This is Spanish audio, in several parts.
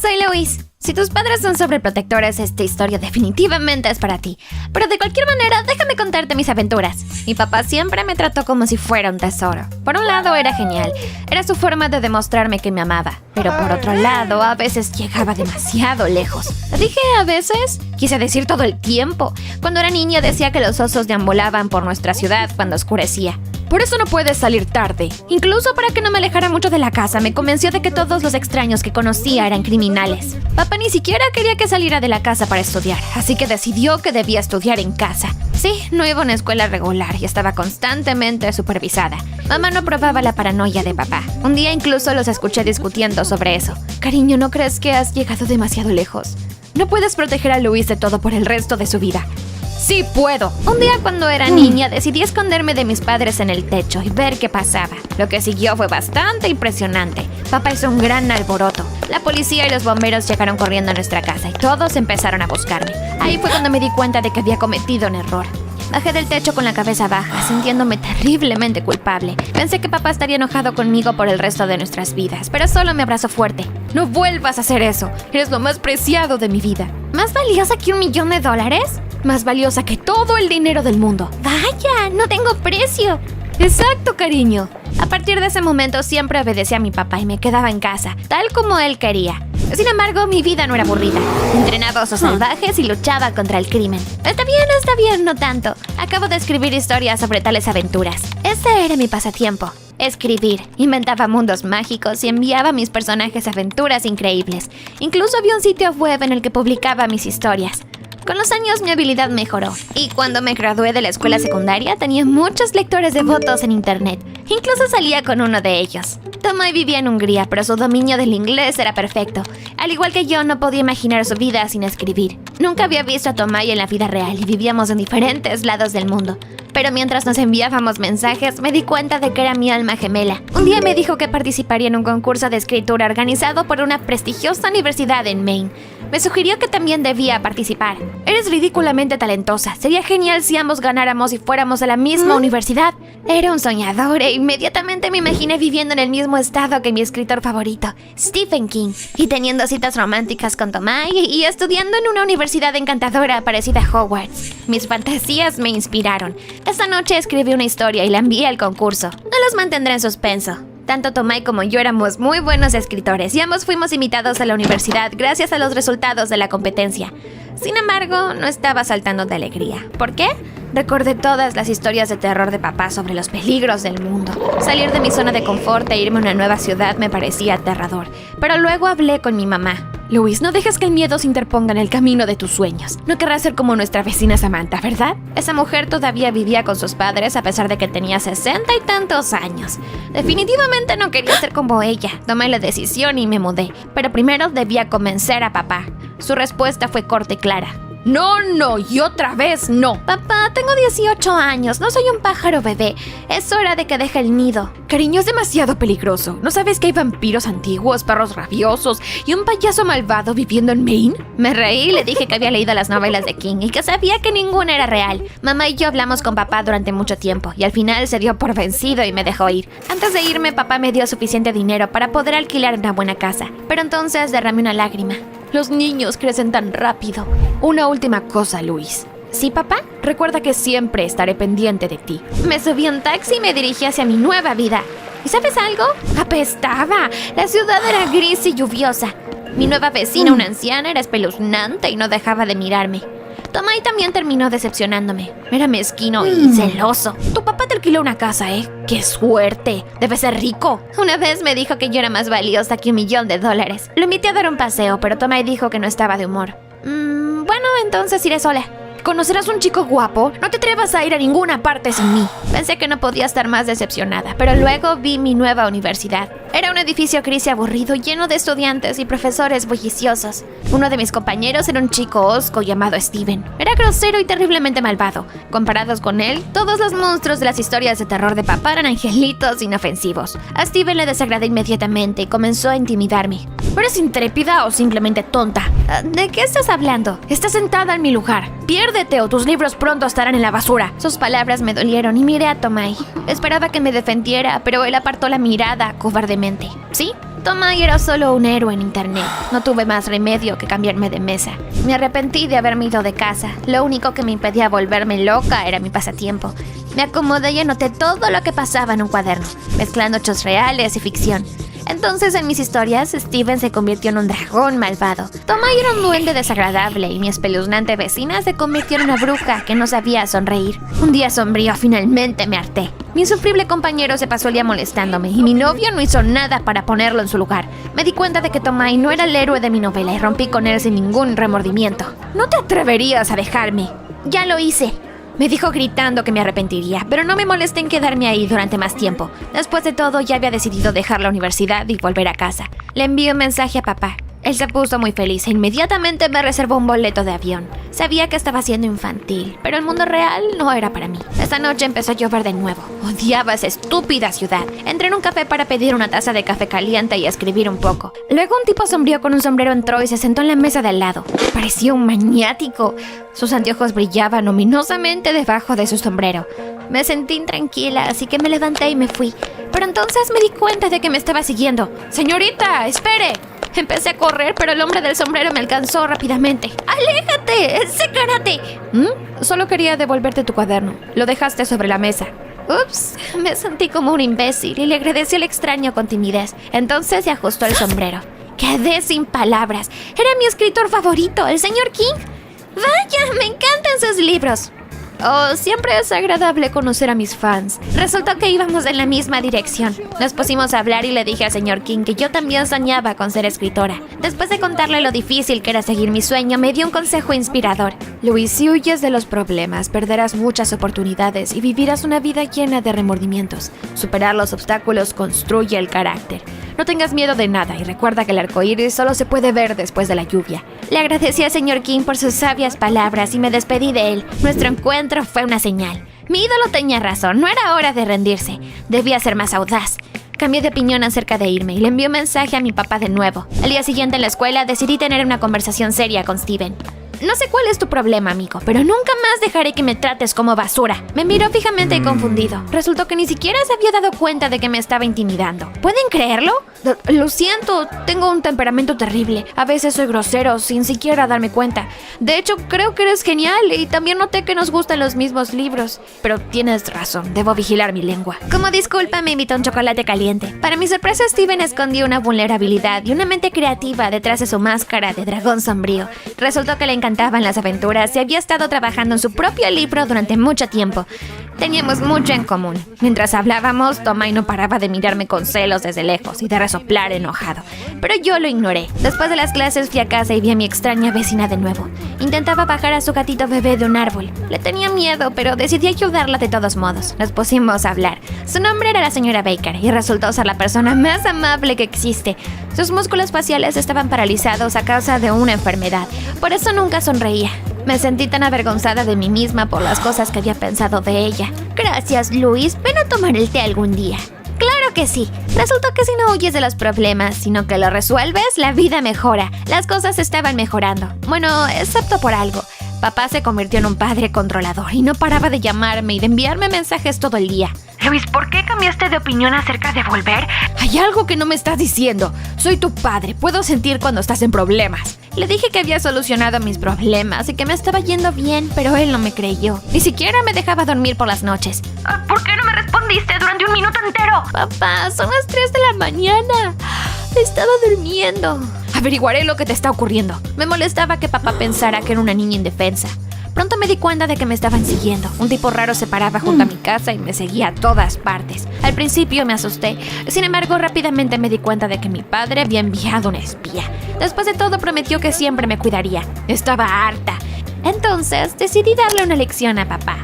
soy Luis. Si tus padres son sobreprotectores, esta historia definitivamente es para ti. Pero de cualquier manera, déjame contarte mis aventuras. Mi papá siempre me trató como si fuera un tesoro. Por un lado era genial, era su forma de demostrarme que me amaba. Pero por otro lado, a veces llegaba demasiado lejos. Dije a veces, quise decir todo el tiempo. Cuando era niña decía que los osos deambulaban por nuestra ciudad cuando oscurecía. Por eso no puedes salir tarde. Incluso para que no me alejara mucho de la casa, me convenció de que todos los extraños que conocía eran criminales. Papá ni siquiera quería que saliera de la casa para estudiar, así que decidió que debía estudiar en casa. Sí, no iba a una escuela regular y estaba constantemente supervisada. Mamá no probaba la paranoia de papá. Un día incluso los escuché discutiendo sobre eso. Cariño, ¿no crees que has llegado demasiado lejos? No puedes proteger a Luis de todo por el resto de su vida. ¡Sí puedo! Un día cuando era niña decidí esconderme de mis padres en el techo y ver qué pasaba. Lo que siguió fue bastante impresionante. Papá hizo un gran alboroto. La policía y los bomberos llegaron corriendo a nuestra casa y todos empezaron a buscarme. Ahí fue cuando me di cuenta de que había cometido un error. Bajé del techo con la cabeza baja, sintiéndome terriblemente culpable. Pensé que papá estaría enojado conmigo por el resto de nuestras vidas, pero solo me abrazó fuerte. ¡No vuelvas a hacer eso! Eres lo más preciado de mi vida. ¿Más valiosa que $1 millón? Más valiosa que todo el dinero del mundo. ¡Vaya! ¡No tengo precio! ¡Exacto, cariño! A partir de ese momento siempre obedecí a mi papá y me quedaba en casa, tal como él quería. Sin embargo, mi vida no era aburrida. Entrenaba osos salvajes y luchaba contra el crimen. Está bien, no tanto. Acabo de escribir historias sobre tales aventuras. Ese era mi pasatiempo. Escribir. Inventaba mundos mágicos y enviaba a mis personajes aventuras increíbles. Incluso había un sitio web en el que publicaba mis historias. Con los años mi habilidad mejoró, y cuando me gradué de la escuela secundaria tenía muchos lectores devotos en internet. Incluso salía con uno de ellos. Tomai vivía en Hungría, pero su dominio del inglés era perfecto. Al igual que yo, no podía imaginar su vida sin escribir. Nunca había visto a Tomai en la vida real y vivíamos en diferentes lados del mundo. Pero mientras nos enviábamos mensajes, me di cuenta de que era mi alma gemela. Un día me dijo que participaría en un concurso de escritura organizado por una prestigiosa universidad en Maine. Me sugirió que también debía participar. Eres ridículamente talentosa. Sería genial si ambos ganáramos y fuéramos a la misma universidad. Era un soñador e inmediatamente me imaginé viviendo en el mismo estado que mi escritor favorito, Stephen King, y teniendo citas románticas con Tomai y estudiando en una universidad encantadora parecida a Hogwarts. Mis fantasías me inspiraron. Esa noche escribí una historia y la envié al concurso. No los mantendré en suspenso. Tanto Tomai como yo éramos muy buenos escritores y ambos fuimos invitados a la universidad gracias a los resultados de la competencia. Sin embargo, no estaba saltando de alegría. ¿Por qué? Recordé todas las historias de terror de papá sobre los peligros del mundo. Salir de mi zona de confort e irme a una nueva ciudad me parecía aterrador. Pero luego hablé con mi mamá. Luis, no dejes que el miedo se interponga en el camino de tus sueños. No querrás ser como nuestra vecina Samantha, ¿verdad? Esa mujer todavía vivía con sus padres a pesar de que tenía 60 y tantos años. Definitivamente no quería ser como ella. Tomé la decisión y me mudé. Pero primero debía convencer a papá. Su respuesta fue corta y clara. No, y otra vez no. Papá, tengo 18 años, no soy un pájaro bebé. Es hora de que deje el nido. Cariño, es demasiado peligroso. ¿No sabes que hay vampiros antiguos, perros rabiosos y un payaso malvado viviendo en Maine? Me reí y le dije que había leído las novelas de King y que sabía que ninguna era real. Mamá y yo hablamos con papá durante mucho tiempo y al final se dio por vencido y me dejó ir. Antes de irme, papá me dio suficiente dinero para poder alquilar una buena casa. Pero entonces derramé una lágrima. Los niños crecen tan rápido. Una última cosa, Luis. ¿Sí, papá? Recuerda que siempre estaré pendiente de ti. Me subí a un taxi y me dirigí hacia mi nueva vida. ¿Y sabes algo? Apestaba. La ciudad era gris y lluviosa. Mi nueva vecina, una anciana, era espeluznante y no dejaba de mirarme. Tomai también terminó decepcionándome. Era mezquino y celoso. Tu papá te alquiló una casa, ¿eh? ¡Qué suerte! Debe ser rico. Una vez me dijo que yo era más valiosa que $1 millón. Lo invité a dar un paseo, pero Tomai dijo que no estaba de humor. Bueno, entonces iré sola. ¿Conocerás un chico guapo? No te atrevas a ir a ninguna parte sin mí. Pensé que no podía estar más decepcionada, pero luego vi mi nueva universidad. Era un edificio gris y aburrido, lleno de estudiantes y profesores bulliciosos. Uno de mis compañeros era un chico hosco llamado Steven. Era grosero y terriblemente malvado. Comparados con él, todos los monstruos de las historias de terror de papá eran angelitos inofensivos. A Steven le desagradé inmediatamente y comenzó a intimidarme. ¿Eres intrépida o simplemente tonta? ¿De qué estás hablando? Estás sentada en mi lugar. Piérdete o tus libros pronto estarán en la basura. Sus palabras me dolieron y miré a Tomai. Esperaba que me defendiera, pero él apartó la mirada cobardemente. ¿Sí? Tomai era solo un héroe en internet. No tuve más remedio que cambiarme de mesa. Me arrepentí de haberme ido de casa. Lo único que me impedía volverme loca era mi pasatiempo. Me acomodé y anoté todo lo que pasaba en un cuaderno, mezclando hechos reales y ficción. Entonces, en mis historias, Steven se convirtió en un dragón malvado. Tomai era un duende desagradable y mi espeluznante vecina se convirtió en una bruja que no sabía sonreír. Un día sombrío, finalmente me harté. Mi insufrible compañero se pasó el día molestándome y mi novio no hizo nada para ponerlo en su lugar. Me di cuenta de que Tomai no era el héroe de mi novela y rompí con él sin ningún remordimiento. ¿No te atreverías a dejarme? Ya lo hice. Me dijo gritando que me arrepentiría, pero no me molesté en quedarme ahí durante más tiempo. Después de todo, ya había decidido dejar la universidad y volver a casa. Le envié un mensaje a papá. Él se puso muy feliz e inmediatamente me reservó un boleto de avión. Sabía que estaba siendo infantil, pero el mundo real no era para mí. Esa noche empezó a llover de nuevo. Odiaba esa estúpida ciudad. Entré en un café para pedir una taza de café caliente y escribir un poco. Luego un tipo sombrío con un sombrero entró y se sentó en la mesa de al lado. Parecía un maniático. Sus anteojos brillaban ominosamente debajo de su sombrero. Me sentí intranquila, así que me levanté y me fui. Pero entonces me di cuenta de que me estaba siguiendo. ¡Señorita, espere! Empecé a correr, pero el hombre del sombrero me alcanzó rápidamente. ¡Aléjate! ¡Sé karate! Solo quería devolverte tu cuaderno. Lo dejaste sobre la mesa. Ups, me sentí como un imbécil y le agradecí al extraño con timidez. Entonces se ajustó el sombrero. Quedé sin palabras. Era mi escritor favorito, el señor King. ¡Vaya! ¡Me encantan sus libros! Oh, siempre es agradable conocer a mis fans. Resultó que íbamos en la misma dirección. Nos pusimos a hablar y le dije al señor King que yo también soñaba con ser escritora. Después de contarle lo difícil que era seguir mi sueño, me dio un consejo inspirador. Luis, si huyes de los problemas, perderás muchas oportunidades y vivirás una vida llena de remordimientos. Superar los obstáculos construye el carácter. No tengas miedo de nada y recuerda que el arco iris solo se puede ver después de la lluvia. Le agradecí al señor King por sus sabias palabras y me despedí de él. Nuestro encuentro fue una señal. Mi ídolo tenía razón, no era hora de rendirse. Debía ser más audaz. Cambié de opinión acerca de irme y le envié un mensaje a mi papá de nuevo. Al día siguiente en la escuela decidí tener una conversación seria con Steven. No sé cuál es tu problema, amigo, pero nunca más dejaré que me trates como basura. Me miró fijamente y confundido. Resultó que ni siquiera se había dado cuenta de que me estaba intimidando. ¿Pueden creerlo? Lo siento, tengo un temperamento terrible. A veces soy grosero sin siquiera darme cuenta. De hecho, creo que eres genial y también noté que nos gustan los mismos libros. Pero tienes razón, debo vigilar mi lengua. Como disculpa, me invitó un chocolate caliente. Para mi sorpresa, Steven escondió una vulnerabilidad y una mente creativa detrás de su máscara de dragón sombrío. Resultó que le encantaban las aventuras y había estado trabajando en su propio libro durante mucho tiempo. Teníamos mucho en común. Mientras hablábamos, Tomai no paraba de mirarme con celos desde lejos y de resoplar enojado. Pero yo lo ignoré. Después de las clases fui a casa y vi a mi extraña vecina de nuevo. Intentaba bajar a su gatito bebé de un árbol. Le tenía miedo, pero decidí ayudarla de todos modos. Nos pusimos a hablar. Su nombre era la señora Baker y resultó ser la persona más amable que existe. Sus músculos faciales estaban paralizados a causa de una enfermedad. Por eso nunca sonreía. Me sentí tan avergonzada de mí misma por las cosas que había pensado de ella. Gracias, Luis. Ven a tomar el té algún día. Claro que sí. Resultó que si no huyes de los problemas, sino que los resuelves, la vida mejora. Las cosas estaban mejorando. Bueno, excepto por algo. Papá se convirtió en un padre controlador y no paraba de llamarme y de enviarme mensajes todo el día. Luis, ¿por qué cambiaste de opinión acerca de volver? Hay algo que no me estás diciendo. Soy tu padre, puedo sentir cuando estás en problemas. Le dije que había solucionado mis problemas y que me estaba yendo bien, pero él no me creyó. Ni siquiera me dejaba dormir por las noches. ¿Por qué no me respondiste durante un minuto entero? Papá, son las 3 de la mañana. Estaba durmiendo. Averiguaré lo que te está ocurriendo. Me molestaba que papá pensara que era una niña indefensa. Pronto me di cuenta de que me estaban siguiendo. Un tipo raro se paraba junto a mi casa y me seguía a todas partes. Al principio me asusté. Sin embargo, rápidamente me di cuenta de que mi padre había enviado una espía. Después de todo, prometió que siempre me cuidaría. Estaba harta. Entonces, decidí darle una lección a papá.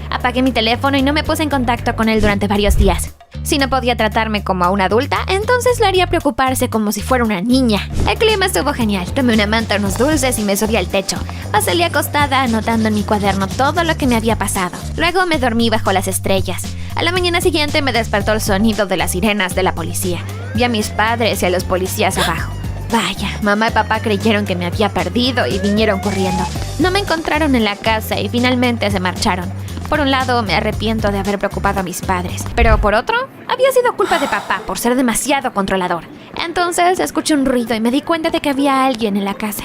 Apagué mi teléfono y no me puse en contacto con él durante varios días. Si no podía tratarme como a una adulta, entonces le haría preocuparse como si fuera una niña. El clima estuvo genial. Tomé una manta, unos dulces y me subí al techo. Pasé el día acostada anotando en mi cuaderno todo lo que me había pasado. Luego me dormí bajo las estrellas. A la mañana siguiente me despertó el sonido de las sirenas de la policía. Vi a mis padres y a los policías abajo. Vaya, mamá y papá creyeron que me había perdido y vinieron corriendo. No me encontraron en la casa y finalmente se marcharon. Por un lado, me arrepiento de haber preocupado a mis padres, pero por otro, había sido culpa de papá por ser demasiado controlador. Entonces escuché un ruido y me di cuenta de que había alguien en la casa.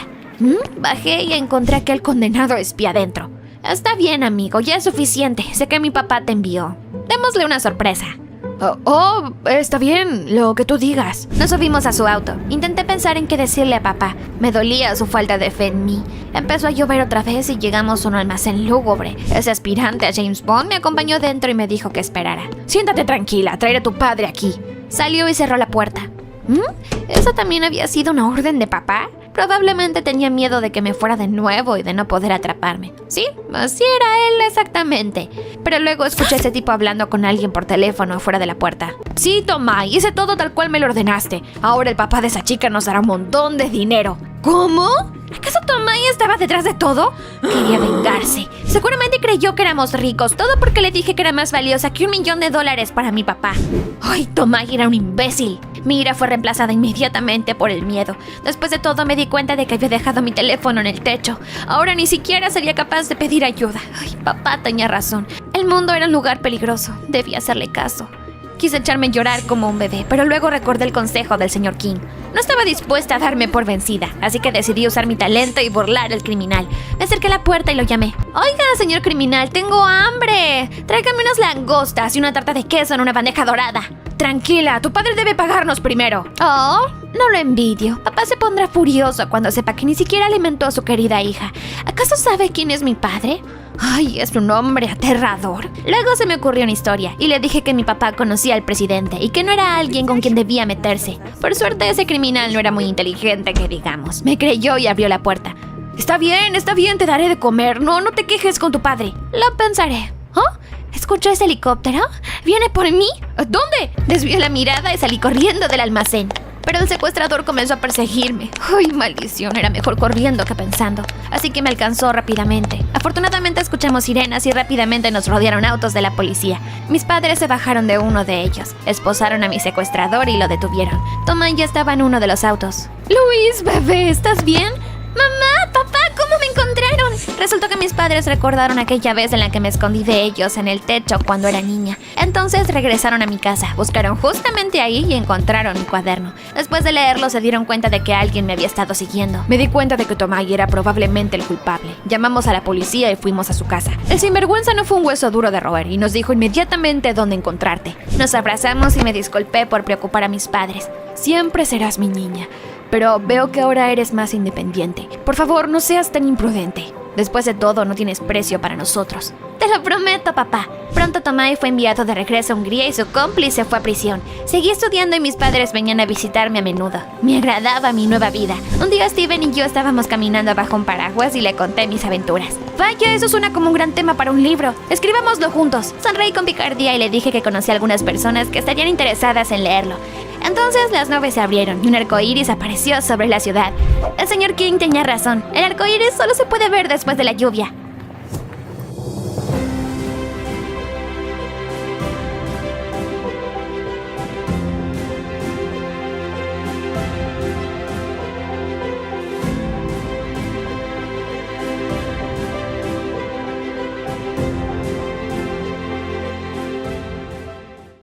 Bajé y encontré a aquel condenado espía dentro. Está bien, amigo, ya es suficiente. Sé que mi papá te envió. Démosle una sorpresa. Está bien, lo que tú digas. Nos subimos a su auto. Intenté pensar en qué decirle a papá. Me dolía su falta de fe en mí. Empezó a llover otra vez y llegamos a un almacén lúgubre. Ese aspirante a James Bond me acompañó dentro y me dijo que esperara. Siéntate tranquila, traeré a tu padre aquí. Salió y cerró la puerta. ¿Esa también había sido una orden de papá? Probablemente tenía miedo de que me fuera de nuevo y de no poder atraparme. Sí, así era él exactamente. Pero luego escuché a ese tipo hablando con alguien por teléfono afuera de la puerta. Sí, Tomai, hice todo tal cual me lo ordenaste. Ahora el papá de esa chica nos dará un montón de dinero. ¿Cómo? ¿Acaso Tomai estaba detrás de todo? Quería vengarse. Seguramente creyó que éramos ricos, todo porque le dije que era más valiosa que $1 millón para mi papá. Ay, Tomai era un imbécil. Mi ira fue reemplazada inmediatamente por el miedo. Después de todo me di cuenta de que había dejado mi teléfono en el techo. Ahora ni siquiera sería capaz de pedir ayuda. Ay, papá tenía razón. El mundo era un lugar peligroso. Debía hacerle caso. Quise echarme a llorar como un bebé, pero luego recordé el consejo del señor King. No estaba dispuesta a darme por vencida, así que decidí usar mi talento y burlar al criminal. Me acerqué a la puerta y lo llamé. Oiga, señor criminal, tengo hambre. Tráigame unas langostas y una tarta de queso en una bandeja dorada. Tranquila, tu padre debe pagarnos primero. Oh, no lo envidio. Papá se pondrá furioso cuando sepa que ni siquiera alimentó a su querida hija. ¿Acaso sabe quién es mi padre? Ay, es un hombre aterrador. Luego se me ocurrió una historia y le dije que mi papá conocía al presidente y que no era alguien con quien debía meterse. Por suerte ese criminal no era muy inteligente, que digamos. Me creyó y abrió la puerta. Está bien, te daré de comer. No te quejes con tu padre. Lo pensaré. ¿Oh? ¿Escuchó ese helicóptero? ¿Viene por mí? ¿Dónde? Desvió la mirada y salí corriendo del almacén. Pero el secuestrador comenzó a perseguirme. ¡Ay, maldición! Era mejor corriendo que pensando. Así que me alcanzó rápidamente. Afortunadamente escuchamos sirenas y rápidamente nos rodearon autos de la policía. Mis padres se bajaron de uno de ellos, esposaron a mi secuestrador y lo detuvieron. Tomai ya estaba en uno de los autos. Luis, bebé, ¿estás bien? ¡Mamá! ¡Papá! ¿Cómo me encontraron? Resultó que mis padres recordaron aquella vez en la que me escondí de ellos en el techo cuando era niña. Entonces regresaron a mi casa, buscaron justamente ahí y encontraron mi cuaderno. Después de leerlo se dieron cuenta de que alguien me había estado siguiendo. Me di cuenta de que Tomai era probablemente el culpable. Llamamos a la policía y fuimos a su casa. El sinvergüenza no fue un hueso duro de roer y nos dijo inmediatamente dónde encontrarte. Nos abrazamos y me disculpé por preocupar a mis padres. Siempre serás mi niña. Pero veo que ahora eres más independiente. Por favor, no seas tan imprudente. Después de todo, no tienes precio para nosotros. Te lo prometo, papá. Pronto Tomai fue enviado de regreso a Hungría y su cómplice fue a prisión. Seguí estudiando y mis padres venían a visitarme a menudo. Me agradaba mi nueva vida. Un día Steven y yo estábamos caminando bajo un paraguas y le conté mis aventuras. Vaya, eso suena como un gran tema para un libro. Escribámoslo juntos. Sonreí con picardía y le dije que conocía a algunas personas que estarían interesadas en leerlo. Entonces las nubes se abrieron y un arco iris apareció sobre la ciudad. El señor King tenía razón. El arco iris solo se puede ver después de la lluvia.